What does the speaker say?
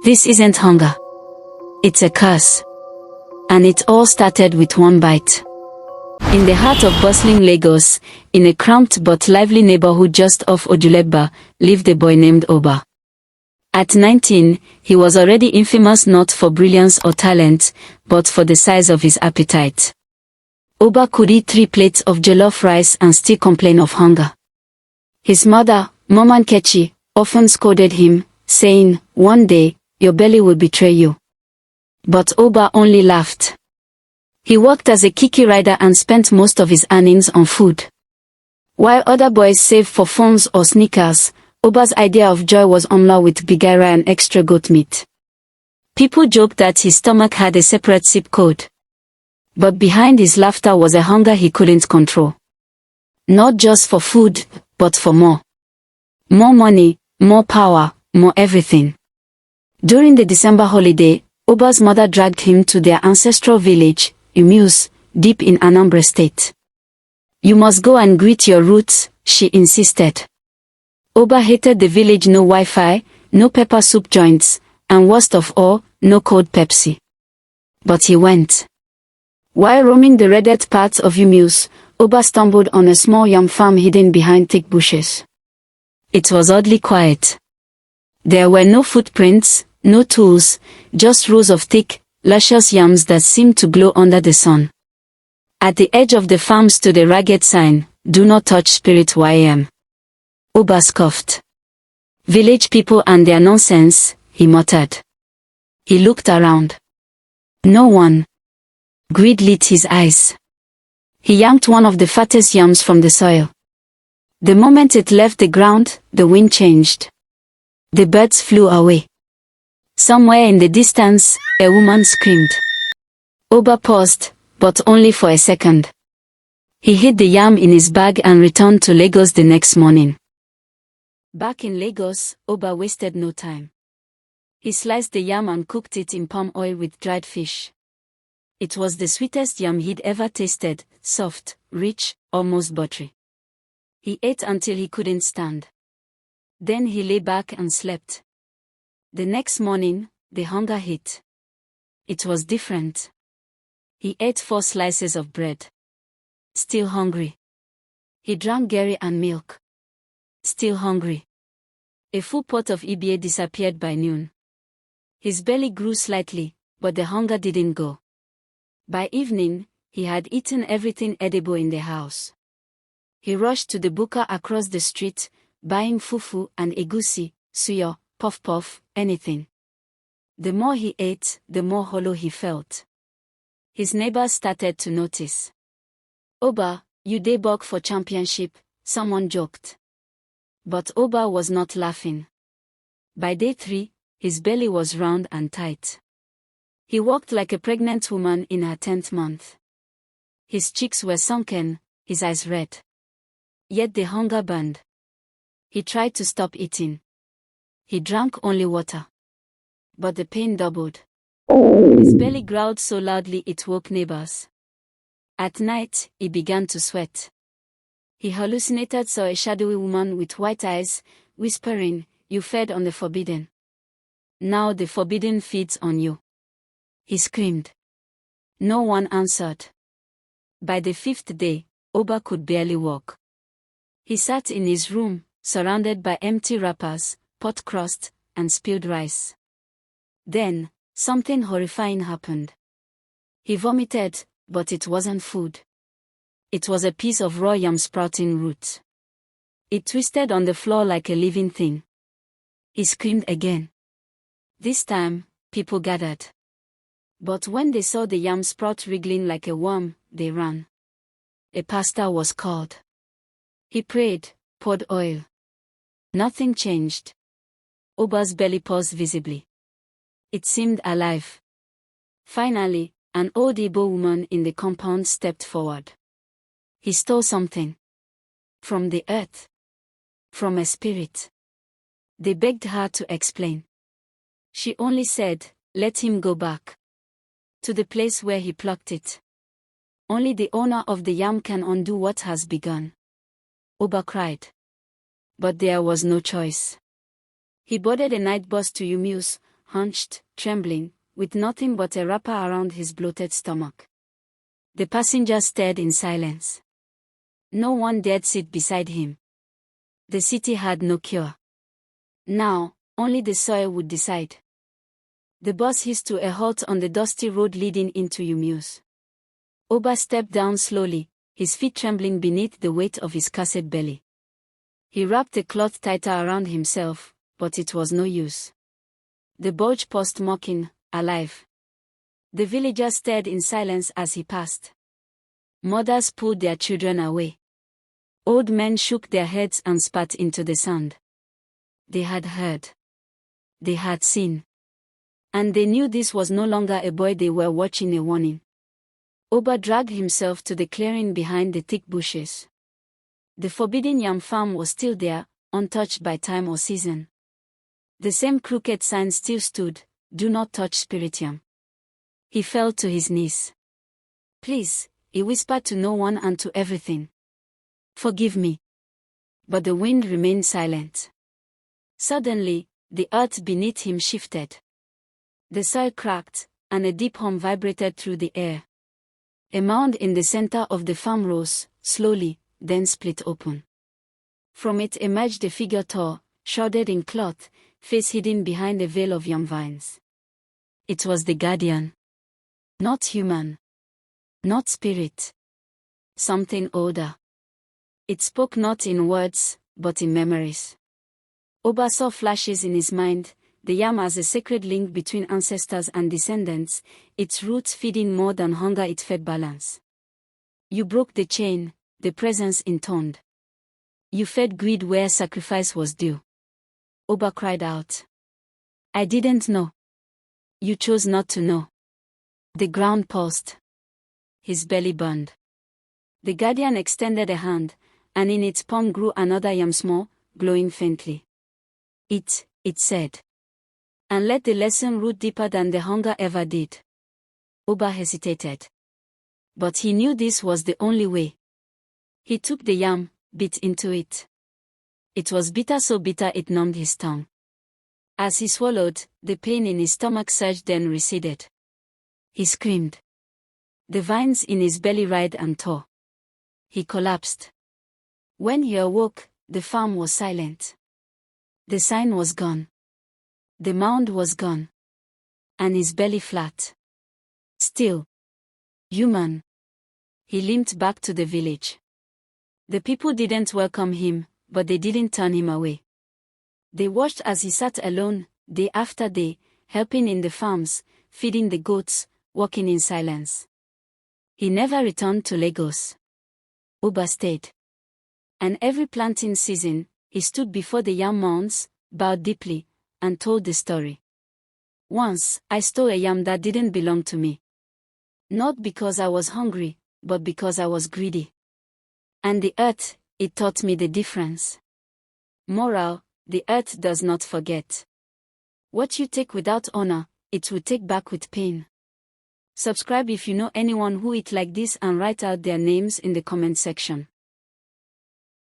This isn't hunger. It's a curse. And it all started with one bite. In the heart of bustling Lagos, in a cramped but lively neighborhood just off Ojuleba, lived a boy named Oba. At 19, he was already infamous not for brilliance or talent, but for the size of his appetite. Oba could eat 3 plates of jollof rice and still complain of hunger. His mother, Mama Nkechi, often scolded him, saying, "One day, your belly will betray you." But Oba only laughed. He worked as a kiki rider and spent most of his earnings on food. While other boys saved for phones or sneakers, Oba's idea of joy was omla with bigaira and extra goat meat. People joked that his stomach had a separate zip code. But behind his laughter was a hunger he couldn't control. Not just for food, but for more. More money, more power, more everything. During the December holiday, Oba's mother dragged him to their ancestral village, Imus, deep in Anambra State. "You must go and greet your roots," she insisted. Oba hated the village. No Wi-Fi, no pepper soup joints, and worst of all, no cold Pepsi. But he went. While roaming the redded parts of Imus, Oba stumbled on a small yam farm hidden behind thick bushes. It was oddly quiet. There were no footprints, no tools, just rows of thick, luscious yams that seemed to glow under the sun. At the edge of the farm stood a ragged sign, "Do not touch spirit YM." Oba scoffed. "Village people and their nonsense," he muttered. He looked around. No one. Greed lit his eyes. He yanked one of the fattest yams from the soil. The moment it left the ground, the wind changed. The birds flew away. Somewhere in the distance, a woman screamed. Oba paused, but only for a second. He hid the yam in his bag and returned to Lagos the next morning. Back in Lagos, Oba wasted no time. He sliced the yam and cooked it in palm oil with dried fish. It was the sweetest yam he'd ever tasted, soft, rich, almost buttery. He ate until he couldn't stand. Then he lay back and slept. The next morning, the hunger hit. It was different. He ate 4 slices of bread. Still hungry. He drank gari and milk. Still hungry. A full pot of EBA disappeared by noon. His belly grew slightly, but the hunger didn't go. By evening, he had eaten everything edible in the house. He rushed to the buka across the street, buying fufu and egusi, suyo, puff-puff, anything. The more he ate, the more hollow he felt. His neighbors started to notice. "Oba, you dey bug for championship," someone joked. But Oba was not laughing. By day 3, his belly was round and tight. He walked like a pregnant woman in her 10th month. His cheeks were sunken, his eyes red. Yet the hunger burned. He tried to stop eating. He drank only water. But the pain doubled. His belly growled so loudly it woke neighbors. At night, he began to sweat. He hallucinated, saw a shadowy woman with white eyes, whispering, "You fed on the forbidden. Now the forbidden feeds on you." He screamed. No one answered. By the 5th day, Oba could barely walk. He sat in his room, surrounded by empty wrappers, pot crust, and spilled rice. Then, something horrifying happened. He vomited, but it wasn't food. It was a piece of raw yam sprouting root. It twisted on the floor like a living thing. He screamed again. This time, people gathered. But when they saw the yam sprout wriggling like a worm, they ran. A pastor was called. He prayed, poured oil. Nothing changed. Oba's belly paused visibly. It seemed alive. Finally, an old Igbo woman in the compound stepped forward. He stole something. From the earth. From a spirit. They begged her to explain. She only said, "Let him go back. To the place where he plucked it. Only the owner of the yam can undo what has begun." Oba cried. But there was no choice. He boarded a night bus to Imus, hunched, trembling, with nothing but a wrapper around his bloated stomach. The passengers stared in silence. No one dared sit beside him. The city had no cure. Now, only the soil would decide. The bus hissed to a halt on the dusty road leading into Yumuse. Oba stepped down slowly, his feet trembling beneath the weight of his cursed belly. He wrapped the cloth tighter around himself, but it was no use. The bulge paused mocking, alive. The villagers stared in silence as he passed. Mothers pulled their children away. Old men shook their heads and spat into the sand. They had heard. They had seen. And they knew this was no longer a boy they were watching, a warning. Oba dragged himself to the clearing behind the thick bushes. The forbidden yam farm was still there, untouched by time or season. The same crooked sign still stood, "Do not touch spirit yam." He fell to his knees. "Please," he whispered to no one and to everything. "Forgive me." But the wind remained silent. Suddenly, the earth beneath him shifted. The soil cracked, and a deep hum vibrated through the air. A mound in the center of the farm rose, slowly, then split open. From it emerged a figure tall, shrouded in cloth, face hidden behind a veil of yam vines. It was the guardian. Not human. Not spirit. Something older. It spoke not in words, but in memories. Oba saw flashes in his mind, the yam as a sacred link between ancestors and descendants, its roots feeding more than hunger, it fed balance. "You broke the chain," the presence intoned. "You fed greed where sacrifice was due." Oba cried out. "I didn't know." "You chose not to know." The ground pulsed. His belly burned. The guardian extended a hand, and in its palm grew another yam, small, glowing faintly. It said. "And let the lesson root deeper than the hunger ever did." Oba hesitated. But he knew this was the only way. He took the yam, bit into it. It was bitter, so bitter it numbed his tongue. As he swallowed, the pain in his stomach surged, then receded. He screamed. The vines in his belly writhed and tore. He collapsed. When he awoke, the farm was silent. The sign was gone. The mound was gone. And his belly flat. Still. Human. He limped back to the village. The people didn't welcome him, but they didn't turn him away. They watched as he sat alone, day after day, helping in the farms, feeding the goats, walking in silence. He never returned to Lagos. Oba stayed. And every planting season, he stood before the yam mounds, bowed deeply, and told the story. "Once, I stole a yam that didn't belong to me. Not because I was hungry, but because I was greedy. And the earth, it taught me the difference." Moral: the earth does not forget. What you take without honor, it will take back with pain. Subscribe if you know anyone who it like this, and write out their names in the comment section.